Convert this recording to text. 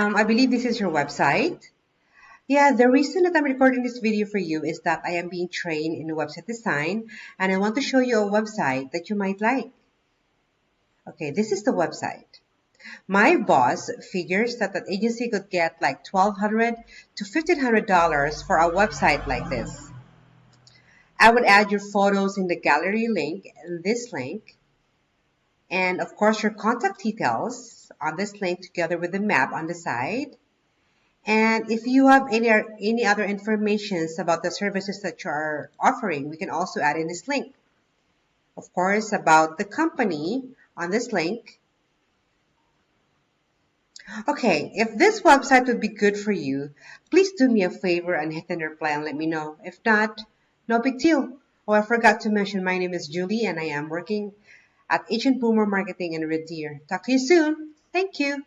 I believe this is your website. Yeah, the reason that I'm recording this video for you is that I am being trained in website design and I want to show you a website that you might like. Okay, this is the website. My boss figures that an agency could get like $1,200 to $1,500 for a website like this. I would add your photos in the gallery link, this link, and of course your contact details on this link together with the map on the side. And if you have any other informations about the services that you are offering, we can also add in this link. Of course, about the company on this link. Okay, if this website would be good for you, please do me a favor and hit the reply and let me know. If not, no big deal. Oh, I forgot to mention my name is Julie and I am working at Agent Boomer Marketing in Red Deer. Talk to you soon. Thank you.